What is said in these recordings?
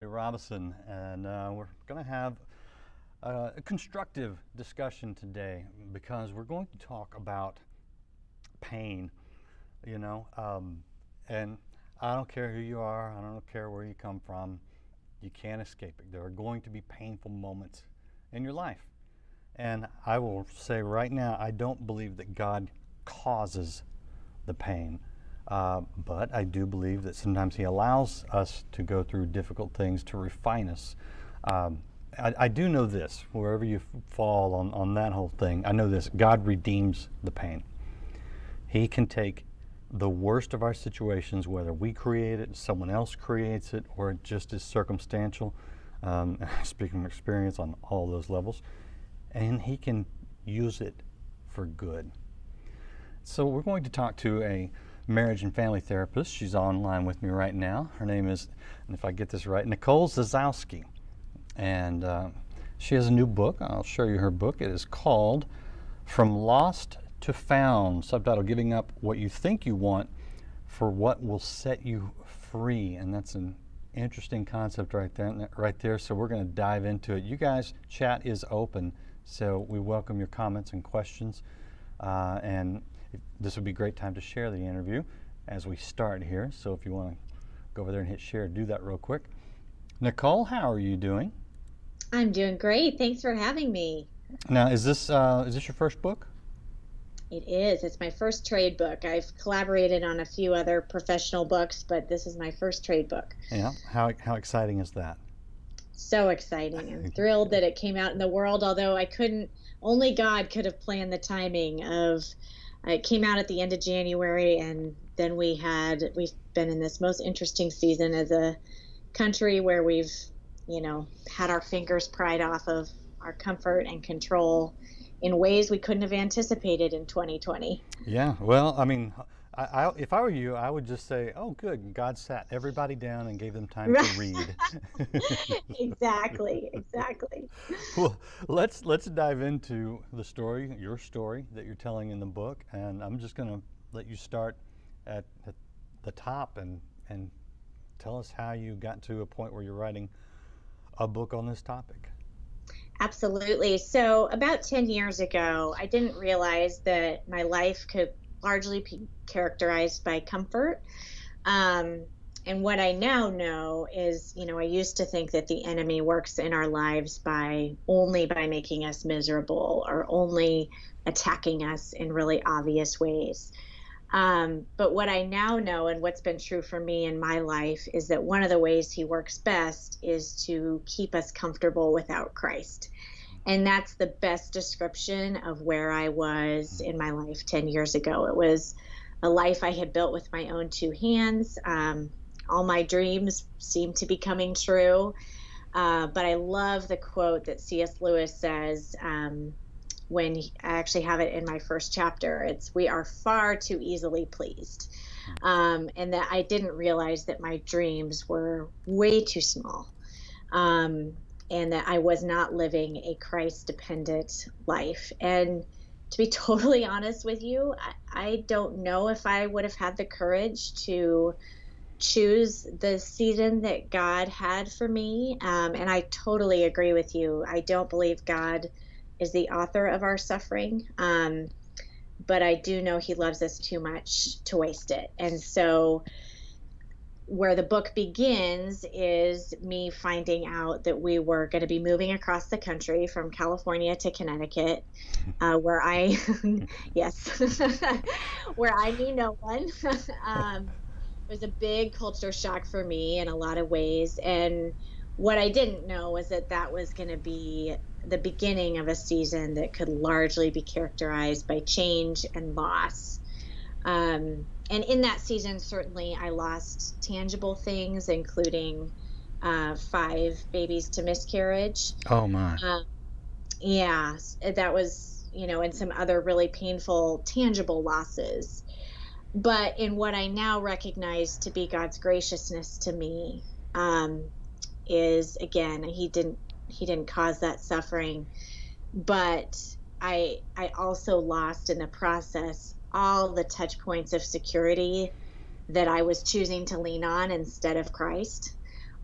Robinson, and we're going to have a constructive discussion today because we're going to talk about pain, you know, and I don't care who you are, I don't care where you come from, you can't escape it. There are going to be painful moments in your life. And I will say right now, I don't believe that God causes the pain. But I do believe that sometimes He allows us to go through difficult things to refine us. I do know this, wherever you fall on that whole thing, I know this: God redeems the pain. He can take the worst of our situations, whether we create it, someone else creates it, or it just is circumstantial. Speaking from experience on all those levels, and He can use it for good. So we're going to talk to a marriage and family therapist. She's online with me right now. Her name is, and if I get this right, Nicole Zasowski. And she has a new book. I'll show you her book. It is called From Lost to Found, subtitle Giving Up What You Think You Want for What Will Set You Free. And that's an interesting concept right there. So we're going to dive into it. You guys, chat is open, so we welcome your comments and questions. And this would be a great time to share the interview as we start here. So if you want to go over there and hit share, do that real quick. Nicole, how are you doing? I'm doing great. Thanks for having me. Now, is this your first book? It is. It's my first trade book. I've collaborated on a few other professional books, but this is my first trade book. Yeah. How exciting is that? So exciting. I'm thrilled that it came out in the world, although only God could have planned the timing of. It came out at the end of January, and then we've been in this most interesting season as a country where we've, had our fingers pried off of our comfort and control in ways we couldn't have anticipated in 2020. Yeah, well, I mean, if I were you, I would just say, oh, good, God sat everybody down and gave them time to read. Exactly. Well, let's dive into the story, your story that you're telling in the book, and I'm just going to let you start at the top and tell us how you got to a point where you're writing a book on this topic. Absolutely. So about 10 years ago, I didn't realize that my life could largely be characterized by comfort. And what I now know is, I used to think that the enemy works in our lives only by making us miserable or only attacking us in really obvious ways. But what I now know, and what's been true for me in my life, is that one of the ways he works best is to keep us comfortable without Christ. And that's the best description of where I was in my life 10 years ago. It was a life I had built with my own two hands. All my dreams seemed to be coming true. But I love the quote that C.S. Lewis says I actually have it in my first chapter. It's, "We are far too easily pleased." And that I didn't realize that my dreams were way too small. And that I was not living a Christ-dependent life. And to be totally honest with you, I don't know if I would have had the courage to choose the season that God had for me. And I totally agree with you. I don't believe God is the author of our suffering. But I do know He loves us too much to waste it. And so where the book begins is me finding out that we were going to be moving across the country from California to Connecticut, where I, yes, where I knew no one. It was a big culture shock for me in a lot of ways. And what I didn't know was that was going to be the beginning of a season that could largely be characterized by change and loss. And in that season, certainly I lost tangible things, including 5 babies to miscarriage. Oh, my. Yeah, that was, and some other really painful, tangible losses. But in what I now recognize to be God's graciousness to me, is, again, he didn't cause that suffering, but I also lost in the process all the touch points of security that I was choosing to lean on instead of Christ.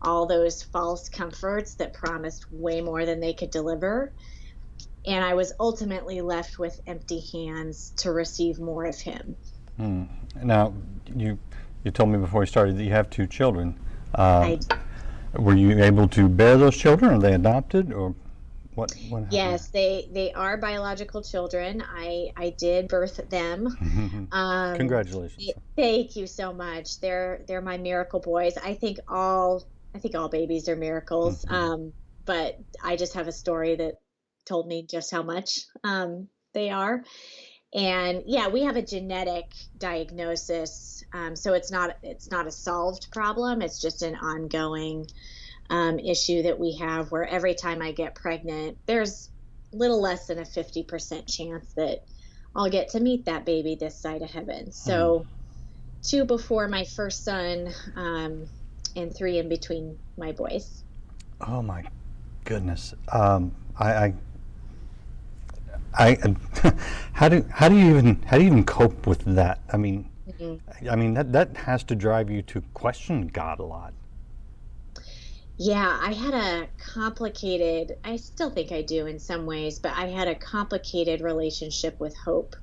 all those false comforts that promised way more than they could deliver. And I was ultimately left with empty hands to receive more of him. Now, you told me before we started that you have 2 children. I Were you able to bear those children? Are they adopted, or what happened? Yes, they are biological children. I did birth them. Congratulations. Thank you so much. They're my miracle boys. I think all babies are miracles. But I just have a story that told me just how much they are. And yeah, we have a genetic diagnosis, so it's not a solved problem. It's just an ongoing issue that we have, where every time I get pregnant, there's little less than a 50% chance that I'll get to meet that baby this side of heaven. So 2 before my first son, and 3 in between my boys. Oh my goodness. I how do you even cope with that? I mean, that has to drive you to question God a lot. Yeah, I had a complicated, I still think I do in some ways, but I had a complicated relationship with hope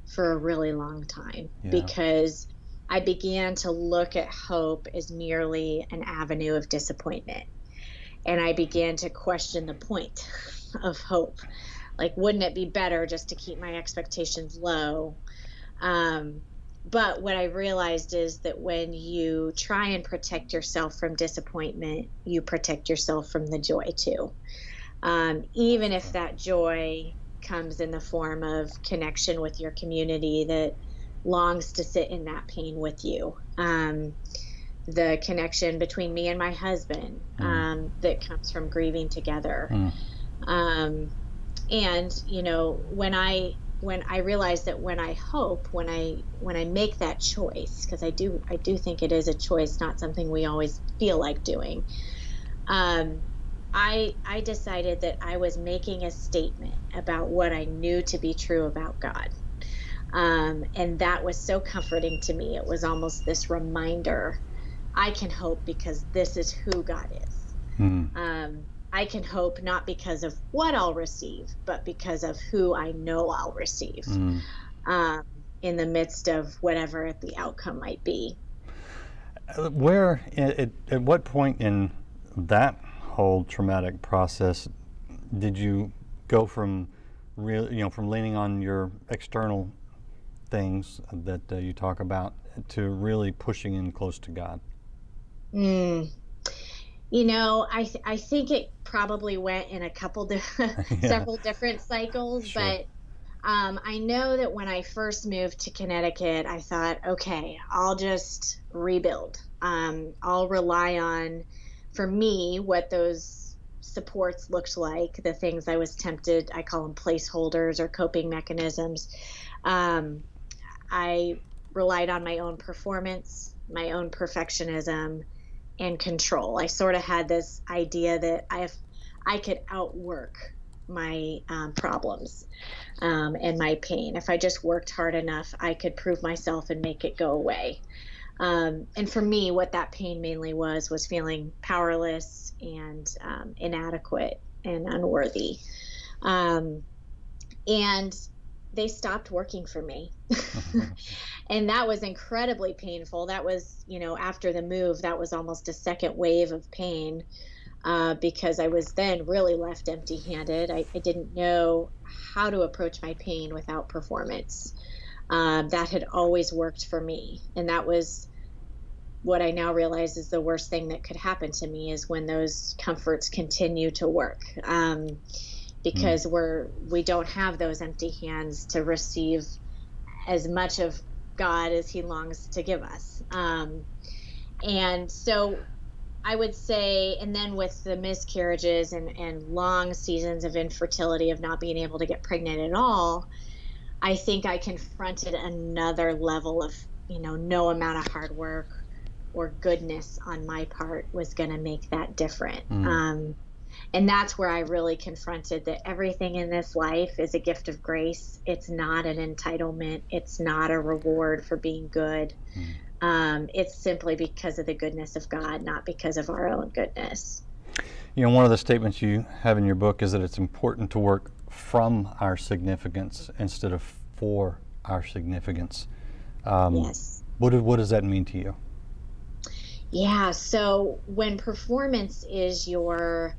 for a really long time, because I began to look at hope as merely an avenue of disappointment. And I began to question the point of hope. Like, wouldn't it be better just to keep my expectations low? But what I realized is that when you try and protect yourself from disappointment, you protect yourself from the joy too. Even if that joy comes in the form of connection with your community that longs to sit in that pain with you. The connection between me and my husband that comes from grieving together. And, when I realize that when I hope, when I make that choice, because I do think it is a choice, not something we always feel like doing. I decided that I was making a statement about what I knew to be true about God. And that was so comforting to me. It was almost this reminder: I can hope because this is who God is. I can hope not because of what I'll receive, but because of who I know I'll receive in the midst of whatever the outcome might be. At what point in that whole traumatic process did you go from from leaning on your external things that you talk about to really pushing in close to God? I think it probably went in a couple several different cycles, Sure. but I know that when I first moved to Connecticut, I thought, okay, I'll just rebuild. I'll rely on, for me, what those supports looked like, the things I was tempted, I call them placeholders or coping mechanisms. I relied on my own performance, my own perfectionism, and control. I sort of had this idea that I could outwork my problems and my pain. If I just worked hard enough, I could prove myself and make it go away. And for me, what that pain mainly was feeling powerless and inadequate and unworthy. And they stopped working for me. And that was incredibly painful. That was, after the move, that was almost a second wave of pain because I was then really left empty-handed. I didn't know how to approach my pain without performance. That had always worked for me. And that was what I now realize is the worst thing that could happen to me, is when those comforts continue to work. Because we don't have those empty hands to receive as much of God as he longs to give us. And so I would say, and then with the miscarriages and long seasons of infertility, of not being able to get pregnant at all, I think I confronted another level of, no amount of hard work or goodness on my part was going to make that different. And that's where I really confronted that everything in this life is a gift of grace. It's not an entitlement. It's not a reward for being good. It's simply because of the goodness of God, not because of our own goodness. One of the statements you have in your book is that it's important to work from our significance instead of for our significance. Yes. What does that mean to you? Yeah. So when performance is your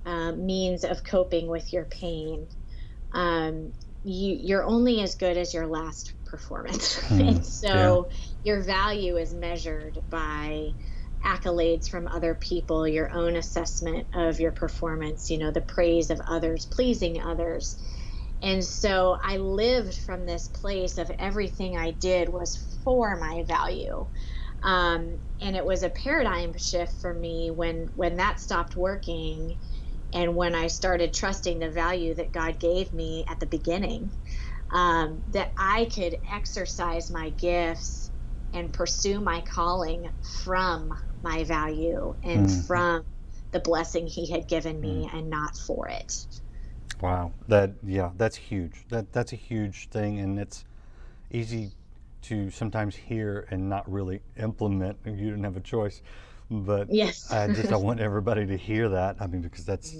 means of coping with your pain, um, you're only as good as your last performance. And Yeah. so your value is measured by accolades from other people, your own assessment of your performance, the praise of others, pleasing others. And so I lived from this place of everything I did was for my value. And it was a paradigm shift for me when that stopped working, and when I started trusting the value that God gave me at the beginning, that I could exercise my gifts and pursue my calling from my value and from the blessing He had given me, and not for it. Wow. That's huge. That's a huge thing, and it's easy to sometimes hear and not really implement. You didn't have a choice, but Yes. I want everybody to hear that. I mean, because that's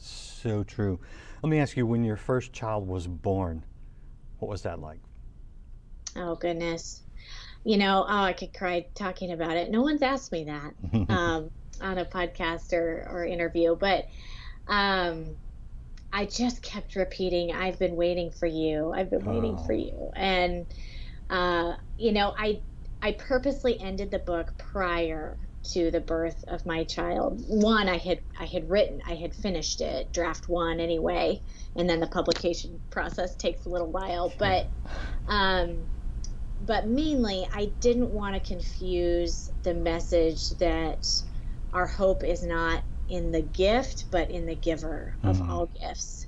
so true. Let me ask you, when your first child was born, what was that like? Oh, goodness. I could cry talking about it. No one's asked me that on a podcast or interview, but um, I just kept repeating, I've been waiting for you. I've been waiting for Oh, you. And, I purposely ended the book prior to the birth of my child. One, I had finished it, draft one anyway, and then the publication process takes a little while. sure. Um, but mainly, I didn't want to confuse the message that our hope is not in the gift, but in the giver of all gifts.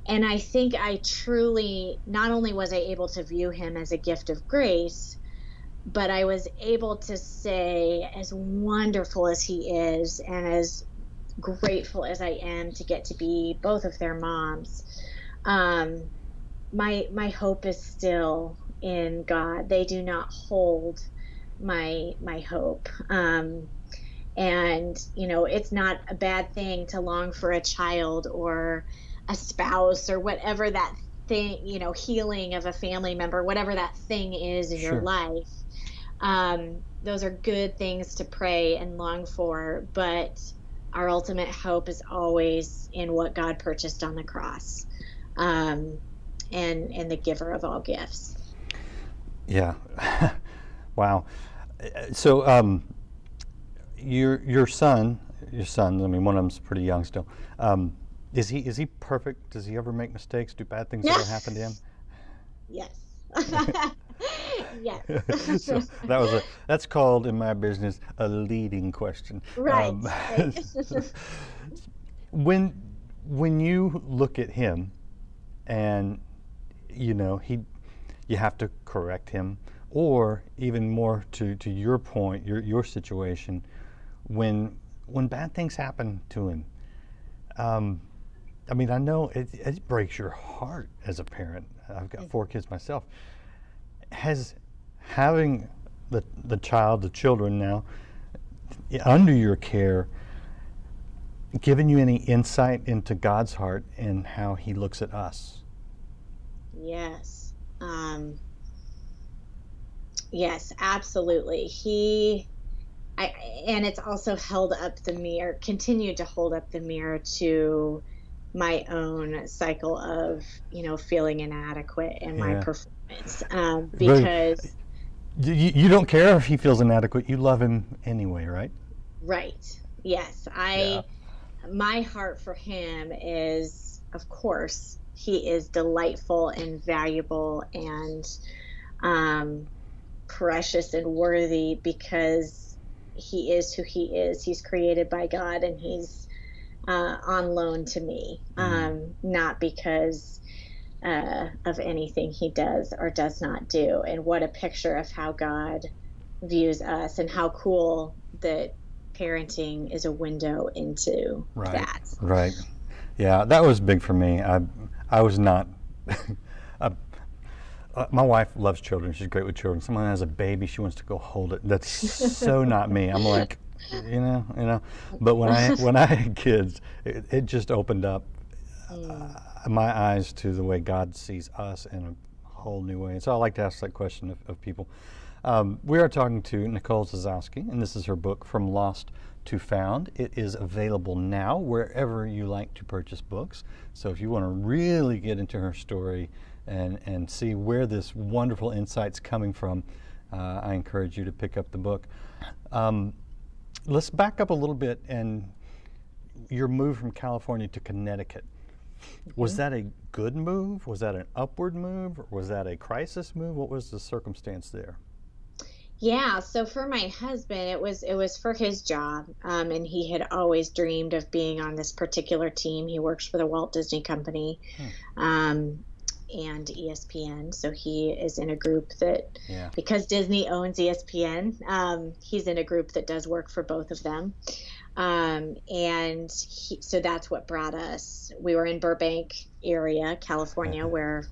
And I think I truly, not only was I able to view him as a gift of grace, but I was able to say, as wonderful as he is, and as grateful as I am to get to be both of their moms, um, my hope is still in God. They do not hold my hope. And it's not a bad thing to long for a child or a spouse or whatever that thing, healing of a family member, whatever that thing is in your Sure. life. Those are good things to pray and long for, but our ultimate hope is always in what God purchased on the cross, and the giver of all gifts. Yeah. Wow. So, your sons, I mean, one of them's pretty young still. Is he perfect? Does he ever make mistakes? Do bad things ever happen to him? Yes. Yes. So that's called in my business a leading question. Right. When you look at him, and you have to correct him, or even more to your point, your situation, when bad things happen to him. I mean, I know it breaks your heart as a parent. I've got 4 kids myself. Has having the children now under your care given you any insight into God's heart and how He looks at us? Yes. Yes, absolutely. And it's also continued to hold up the mirror to my own cycle of, feeling inadequate in my performance. Because you don't care if he feels inadequate. You love him anyway, right? Right. Yes. My heart for him is, of course, he is delightful and valuable and precious and worthy, because he is who he is. He's created by God, and he's on loan to me, not because of anything he does or does not do. And what a picture of how God views us, and how cool that parenting is a window into that. Right. Yeah, that was big for me. I was not My wife loves children. She's great with children. Someone has a baby, she wants to go hold it. That's so not me. I'm like, you know. But when I had kids, it just opened up my eyes to the way God sees us in a whole new way. And so I like to ask that question of people. We are talking to Nicole Zasowski, and this is her book, From Lost to Found. It is available now wherever you like to purchase books. So if you want to really get into her story and see where this wonderful insight's coming from, I encourage you to pick up the book. Let's back up a little bit, and your move from California to Connecticut. Was that a good move? Was that an upward move? Or was that a crisis move? What was the circumstance there? Yeah, so for my husband, it was for his job, and he had always dreamed of being on this particular team. He works for the Walt Disney Company, and ESPN. So he is in a group that, because Disney owns ESPN, he's in a group that does work for both of them. So that's what brought us. We were in Burbank area, California, where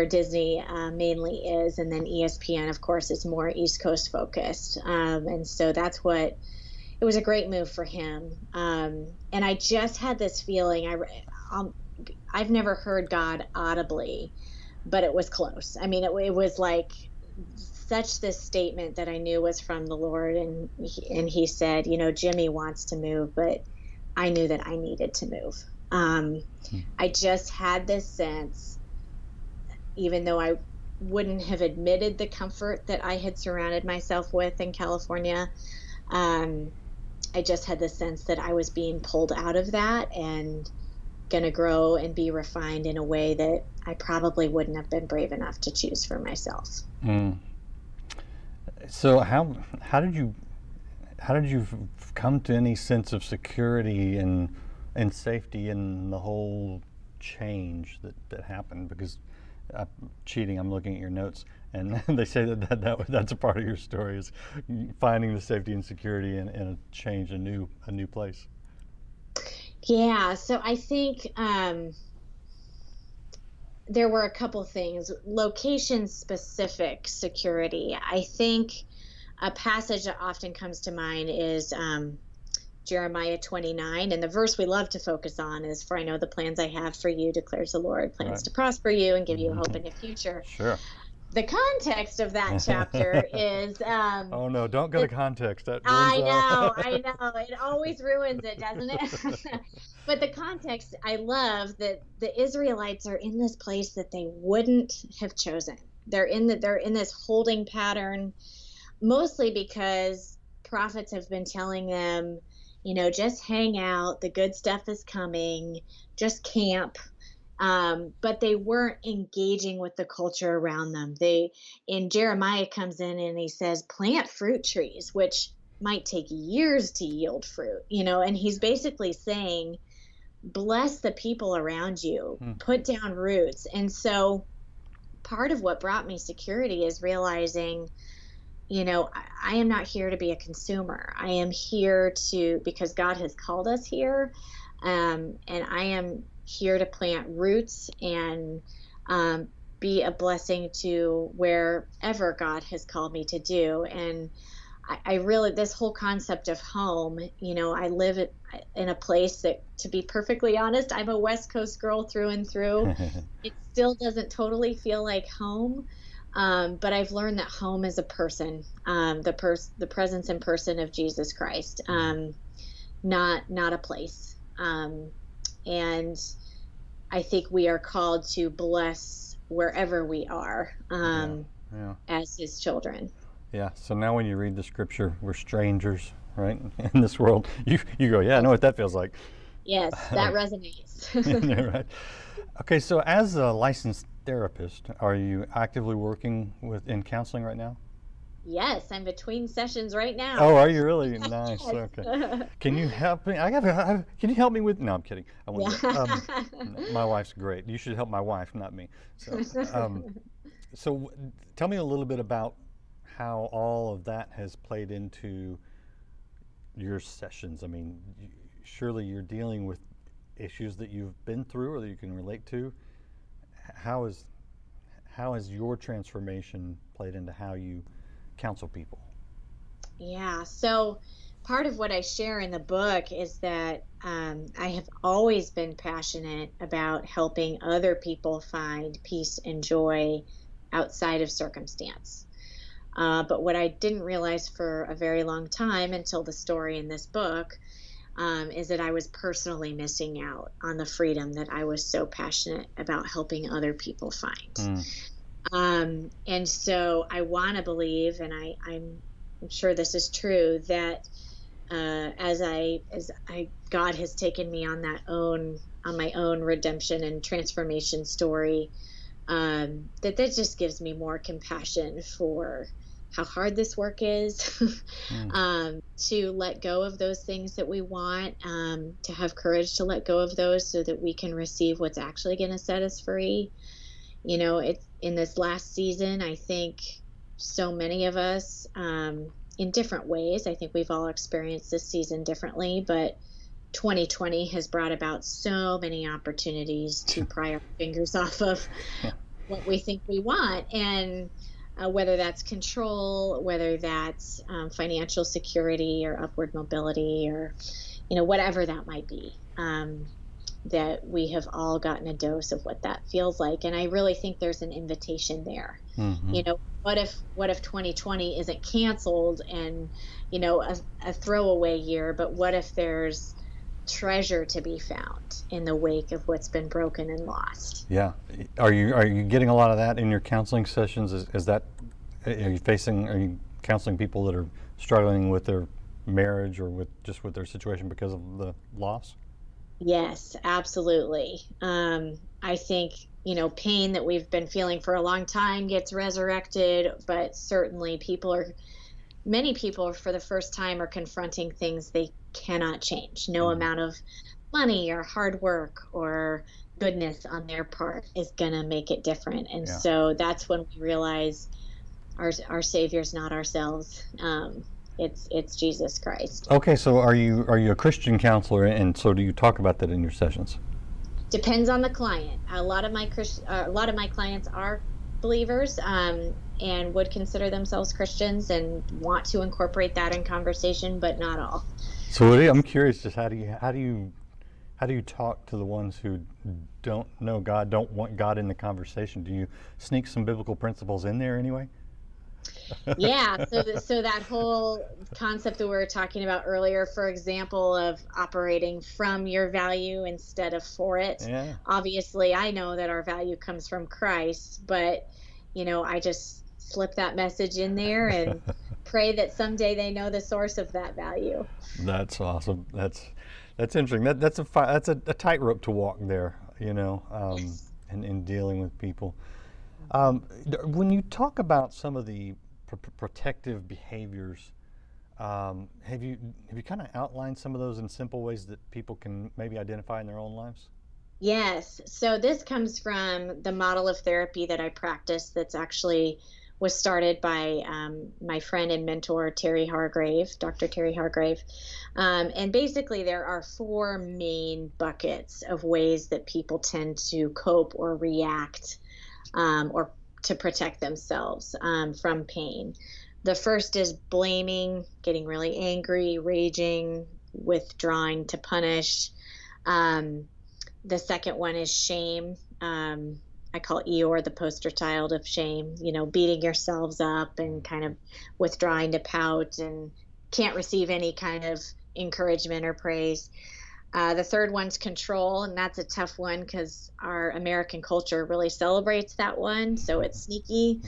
Disney mainly is, and then ESPN, of course, is more East Coast focused. And so it was a great move for him. And I just had this feeling, I've never heard God audibly, but it was close. I mean, it was like such this statement that I knew was from the Lord. And he said, Jimmy wants to move, but I knew that I needed to move. I just had this sense, even though I wouldn't have admitted the comfort that I had surrounded myself with in California, I just had the sense that I was being pulled out of that and going to grow and be refined in a way that I probably wouldn't have been brave enough to choose for myself. So how did you come to any sense of security and safety in the whole change that happened? Because cheating, I'm looking at your notes, and they say that's a part of your story, is finding the safety and security in a change, a new place. Yeah, so I think there were a couple things. Location-specific security. I think a passage that often comes to mind is Jeremiah 29, and the verse we love to focus on is, "For I know the plans I have for you, declares the Lord, plans to prosper you and give you a hope in the future." Sure. The context of that chapter is oh no, don't go to context. That I know. It always ruins it, doesn't it? But the context, I love that the Israelites are in this place that they wouldn't have chosen. They're in this holding pattern, mostly because prophets have been telling them, just hang out, the good stuff is coming, just camp. But they weren't engaging with the culture around them. Jeremiah comes in and he says, plant fruit trees, which might take years to yield fruit, and he's basically saying, bless the people around you, put down roots. And so part of what brought me security is realizing, I am not here to be a consumer. I am here because God has called us here. And I am here to plant roots and be a blessing to wherever God has called me to do. And I really, this whole concept of home, I live in a place that, to be perfectly honest, I'm a West Coast girl through and through. It still doesn't totally feel like home. But I've learned that home is a person, the presence and person of Jesus Christ, not a place. And I think we are called to bless wherever we are as his children. Yeah. So now when you read the scripture, we're strangers, right, in this world, you go, yeah, I know what that feels like. Yes, that resonates. Right. Okay, so as a licensed therapist, are you actively working in counseling right now? Yes, I'm between sessions right now. Oh, are you really? Nice. Okay. Can you help me? Can you help me with? No, I'm kidding. I won't. My wife's great. You should help my wife, not me. So tell me a little bit about how all of that has played into your sessions. I mean, surely you're dealing with issues that you've been through or that you can relate to. How how has your transformation played into how you counsel people? Yeah. So part of what I share in the book is that I have always been passionate about helping other people find peace and joy outside of circumstance. But what I didn't realize for a very long time until the story in this book is that I was personally missing out on the freedom that I was so passionate about helping other people find. Mm. And so I want to believe, and I'm sure this is true, that God has taken me on my own redemption and transformation story, that just gives me more compassion for how hard this work is, to let go of those things that we want, to have courage to let go of those so that we can receive what's actually going to set us free. In this last season, I think so many of us, in different ways, I think we've all experienced this season differently, but 2020 has brought about so many opportunities to pry our fingers off of what we think we want. And whether that's control, whether that's financial security or upward mobility, or, whatever that might be, that we have all gotten a dose of what that feels like. And I really think there's an invitation there. Mm-hmm. What if 2020 isn't canceled and, a throwaway year, but what if there's treasure to be found in the wake of what's been broken and lost? Yeah. Are you getting a lot of that in your counseling sessions? Are you counseling people that are struggling with their marriage or with their situation because of the loss? Yes, absolutely. I think, pain that we've been feeling for a long time gets resurrected, but certainly many people for the first time are confronting things they cannot change. No amount of money or hard work or goodness on their part is going to make it different. And so that's when we realize our Savior's not ourselves. It's Jesus Christ. Okay, so are you a Christian counselor, and so do you talk about that in your sessions? Depends on the client. A lot of my clients are believers, and would consider themselves Christians and want to incorporate that in conversation, but not all. So I'm curious, just how do you talk to the ones who don't know God, don't want God in the conversation? Do you sneak some biblical principles in there anyway? Yeah, so that whole concept that we were talking about earlier, for example, of operating from your value instead of for it. Yeah. Obviously, I know that our value comes from Christ, but I just slip that message in there and pray that someday they know the source of that value. That's awesome. That's interesting. That's a tightrope to walk there, in dealing with people. When you talk about some of the protective behaviors, have you kind of outlined some of those in simple ways that people can maybe identify in their own lives? Yes. So this comes from the model of therapy that I practice that's actually was started by my friend and mentor, Dr. Terry Hargrave. And basically there are 4 main buckets of ways that people tend to cope or react, or to protect themselves from pain. The first is blaming, getting really angry, raging, withdrawing to punish. The second one is shame. I call Eeyore the poster child of shame, beating yourselves up and kind of withdrawing to pout and can't receive any kind of encouragement or praise. The third one's control, and that's a tough one because our American culture really celebrates that one, so it's sneaky.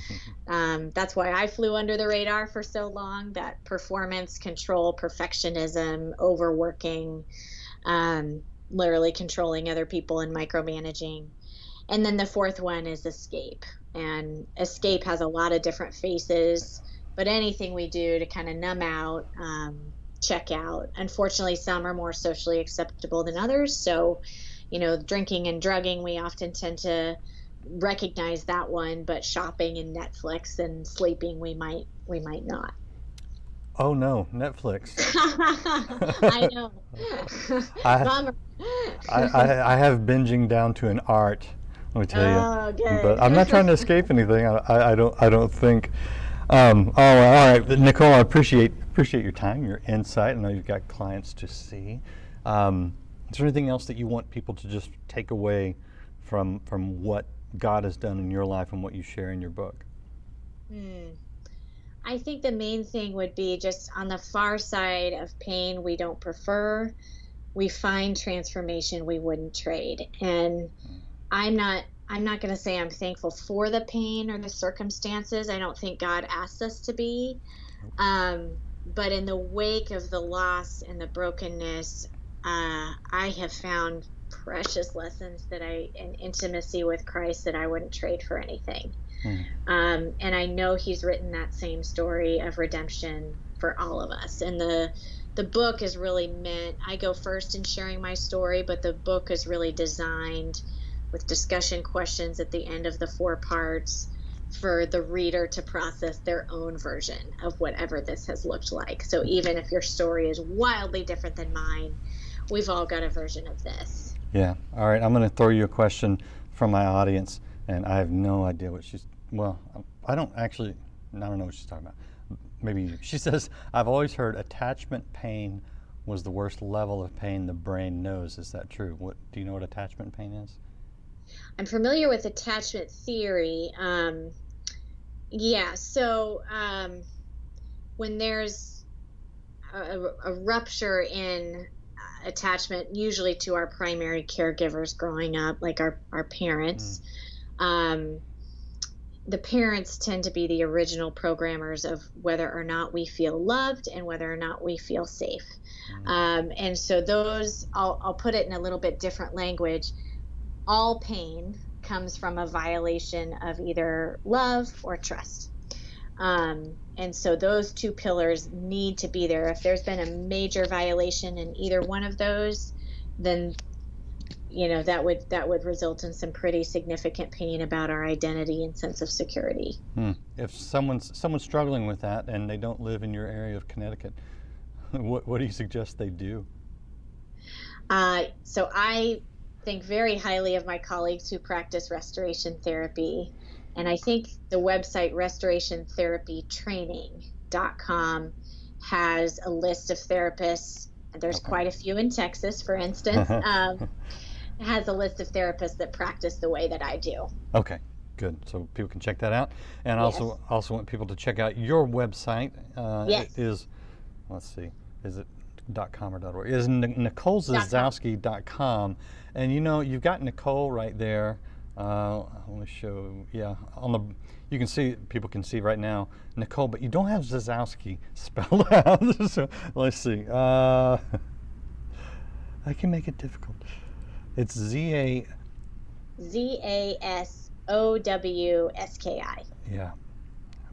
That's why I flew under the radar for so long, that performance, control, perfectionism, overworking, literally controlling other people and micromanaging. And then the fourth one is escape. And escape has a lot of different faces, but anything we do to kind of numb out, check out. Unfortunately, some are more socially acceptable than others. So, drinking and drugging, we often tend to recognize that one, but shopping and Netflix and sleeping, we might not. Oh no, Netflix. I know. Bummer. I have binging down to an art Let me tell Oh, you. But good. I'm not trying to escape anything. I don't think. All right, Nicole. I appreciate your time, your insight. I know you've got clients to see. Is there anything else that you want people to just take away from what God has done in your life and what you share in your book? I think the main thing would be just on the far side of pain we don't prefer, we find transformation we wouldn't trade. And I'm not going to say I'm thankful for the pain or the circumstances. I don't think God asked us to be. But in the wake of the loss and the brokenness, I have found precious lessons and intimacy with Christ that I wouldn't trade for anything. Mm. And I know He's written that same story of redemption for all of us. And the book is really meant, I go first in sharing my story, but the book is really designed with discussion questions at the end of the 4 parts for the reader to process their own version of whatever this has looked like. So even if your story is wildly different than mine, we've all got a version of this. Yeah. All right. I'm going to throw you a question from my audience, and I have no idea what she's. Well, I don't know what she's talking about. Maybe she says, I've always heard attachment pain was the worst level of pain the brain knows. Is that true? Do you know what attachment pain is? I'm familiar with attachment theory. So when there's a rupture in attachment, usually to our primary caregivers growing up, like our parents, the parents tend to be the original programmers of whether or not we feel loved and whether or not we feel safe. And so those, I'll put it in a little bit different language. All pain comes from a violation of either love or trust. And so those 2 pillars need to be there. If there's been a major violation in either one of those, then that would result in some pretty significant pain about our identity and sense of security. If someone's struggling with that and they don't live in your area of Connecticut, what do you suggest they do? So I think very highly of my colleagues who practice restoration therapy. And I think the website restorationtherapytraining.com has a list of therapists. There's quite a few in Texas, for instance. It has a list of therapists that practice the way that I do. Okay, good. So people can check that out. And Yes. also want people to check out your website. Yes. It is, let's see, is it .com or .org? It is NicoleZasowski.com. And you've got Nicole right there. Let me show, you can see, people can see right now, Nicole, but you don't have Zasowski spelled out. So let's see. I can make it difficult. It's Zasowski. Yeah.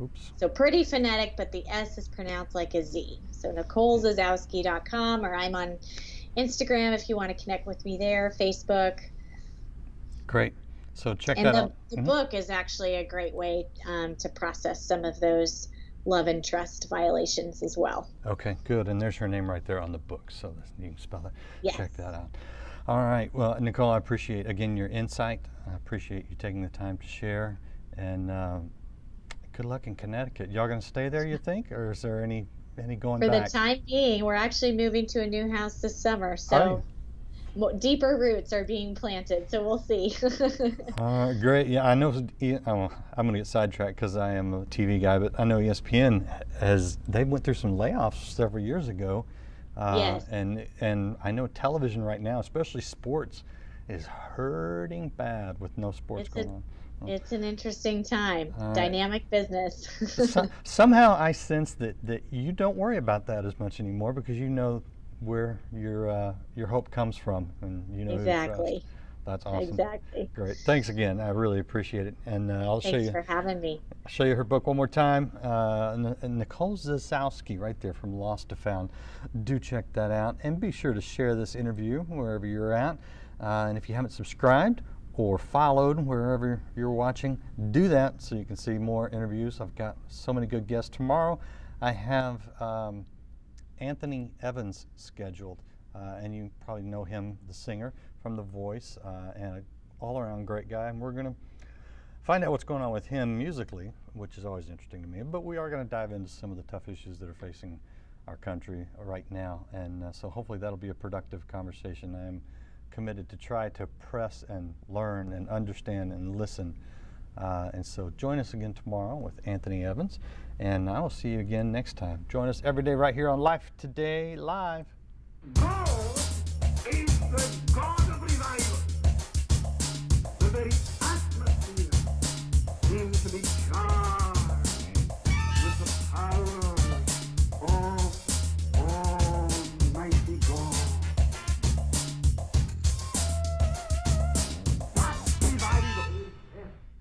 Oops. So pretty phonetic, but the S is pronounced like a Z. So NicoleZasowski.com, or I'm on Instagram if you want to connect with me there, Facebook. Great. So check that out. And the book is actually a great way to process some of those love and trust violations as well. Okay, good. And there's her name right there on the book, so you can spell that. Yes. Check that out. All right. Well, Nicole, I appreciate, again, your insight. I appreciate you taking the time to share. And good luck in Connecticut. Y'all going to stay there, you think? Or is there any going back? For the time being, we're actually moving to a new house this summer. So deeper roots are being planted. So we'll see. Great. Yeah, I know. I'm going to get sidetracked because I am a TV guy, but I know ESPN they went through some layoffs several years ago. Yes. And I know television right now, especially sports, is hurting bad with no sports going on. It's an interesting time. Dynamic business. Somehow I sense that you don't worry about that as much anymore because you know where your hope comes from, and exactly. That's awesome. Exactly. Great. Thanks again. I really appreciate it. And I'll show you. Thanks for having me. I'll show you her book one more time. Nicole Zasowski, right there, From Lost to Found. Do check that out, and be sure to share this interview wherever you're at. And if you haven't subscribed or followed wherever you're watching, do that so you can see more interviews. I've got so many good guests. Tomorrow I have Anthony Evans scheduled, and you probably know him, the singer from The Voice, and an all-around great guy, and we're going to find out what's going on with him musically, which is always interesting to me. But we are going to dive into some of the tough issues that are facing our country right now, and so hopefully that'll be a productive conversation. I am committed to try to press and learn and understand and listen. And so join us again tomorrow with Anthony Evans, and I will see you again next time. Join us every day right here on Life Today Live. God is the God